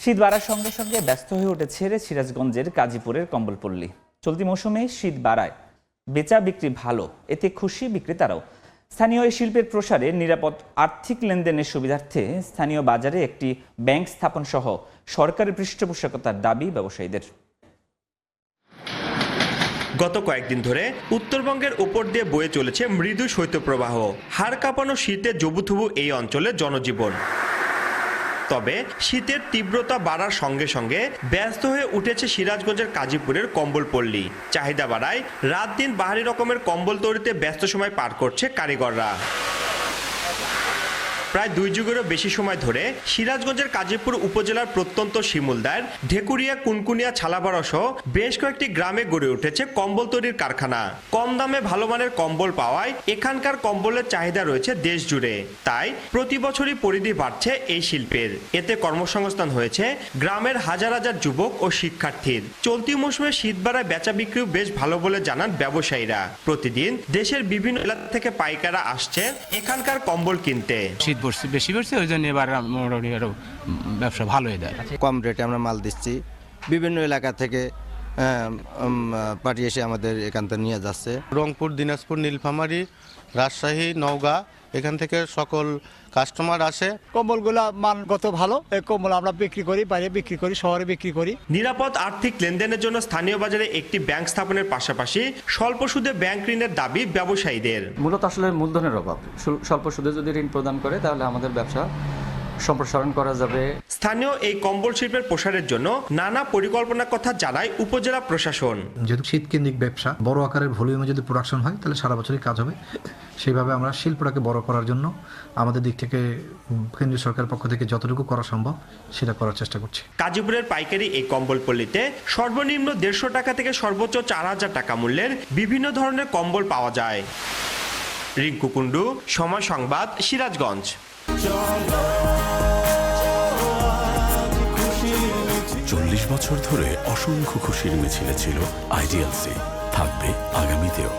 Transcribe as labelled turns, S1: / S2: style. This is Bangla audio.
S1: শীত বাড়ার সঙ্গে সঙ্গে ব্যস্ত হয়ে উঠেছে সিরাজগঞ্জের কাজীপুরের কম্বলপল্লী। চলতি মৌসুমে শীত বাড়ায় বেচা বিক্রি ভালো, এতে খুশি বিক্রেতারাও। স্থানীয় এই শিল্পের প্রসারে নিরাপদ আর্থিক লেনদেনের সুবিধার্থে স্থানীয় বাজারে একটি ব্যাংক স্থাপন সহ সরকারের পৃষ্ঠপোষকতার দাবি ব্যবসায়ীদের।
S2: গত কয়েকদিন ধরে উত্তরবঙ্গের উপর দিয়ে বয়ে চলেছে মৃদু শৈত্যপ্রবাহ। হাড় কাঁপানো শীতে জবুথুবু এই অঞ্চলের জনজীবন। তবে শীতের তীব্রতা বাড়ার সঙ্গে সঙ্গে ব্যস্ত হয়ে উঠেছে সিরাজগঞ্জের কাজীপুরের কম্বলপল্লী। চাহিদা বাড়ায় রাত দিন বাহারি রকমের কম্বল তৈরিতে ব্যস্ত সময় পার করছে কারিগররা। প্রায় 2 যুগেরও বেশি সময় ধরে সিরাজগঞ্জের কাজীপুর উপজেলার প্রত্যন্ত শিমুলদার, ঢেকুরিয়া, কুনকুনিয়া, ছালাপাড়া সহ বেশ কয়েকটি গ্রামে গড়ে উঠেছে কম্বল তৈরির কারখানা। কম দামে ভালো মানের কম্বল পাওয়ায় এখানকার কম্বলের চাহিদা রয়েছে দেশ জুড়ে। তাই প্রতি বছরই পরিধি বাড়ছে এই শিল্পের। এতে কর্মসংস্থান হয়েছে গ্রামের হাজার হাজার যুবক ও শিক্ষার্থীর। চলতি মৌসুমে শীত বাড়ায় বেচা বিক্রিও বেশ ভালো বলে জানান ব্যবসায়ীরা। প্রতিদিন দেশের বিভিন্ন এলাকা থেকে পাইকাররা আসছে এখানকার কম্বল কিনতে।
S3: বেশি পড়ছে, ওই জন্য এবার মোটামুটি আরো ব্যবসা ভালো হয়ে যায়।
S4: কম রেটে আমরা মাল দিচ্ছি, বিভিন্ন এলাকা থেকে পার্টি এসে আমাদের এখান থেকে নিয়ে যাচ্ছে।
S5: রংপুর, দিনাজপুর, নীলফামারী, রাজশাহী, নওগাঁ, এখান থেকে সকল কাস্টমার আসে।
S6: কম্বলগুলা মানগত ভালো, এই কম্বল আমরা বিক্রি করি, বাইরে বিক্রি করি, শহরে বিক্রি করি।
S2: নিরাপদ আর্থিক লেনদেনের জন্য স্থানীয় বাজারে একটি ব্যাংক স্থাপনের পাশাপাশি স্বল্প সুদে ব্যাংক ঋণের দাবি ব্যবসায়ীদের।
S7: মূলত আসলে মূলধনের অভাব, স্বল্প সুদে যদি ঋণ প্রদান করে তাহলে আমাদের ব্যবসা সম্প্রসারণ করা যাবে।
S2: স্থানীয় এই কম্বল শিল্পের প্রসারের জন্য নানা পরিকল্পনার কথা জানায় উপজেলা প্রশাসন।
S8: যেহেতু শীতকেন্দ্রিক ব্যবসা, বড় আকারের ভলিউমে যদি প্রোডাকশন হয় তাহলে সারা বছরই কাজ হবে। সেইভাবে আমরা শিল্পটাকে বড় করার জন্য আমাদের দিক থেকে কেন্দ্রীয় সরকারের পক্ষ থেকে যতটুকু করা সম্ভব সেটা করার চেষ্টা করছি।
S2: কাজীপুরের পাইকারি এই কম্বলপল্লীতে সর্বনিম্ন 150 টাকা থেকে সর্বোচ্চ 4000 টাকা মূল্যের বিভিন্ন ধরনের কম্বল পাওয়া যায়। রিঙ্কু কুন্ডু, সময় সংবাদ, সিরাজগঞ্জ।
S9: 40 বছর ধরে অসংখ্য খুশির মিছিলে ছিল আইডিএলসি, থাকবে আগামীতেও।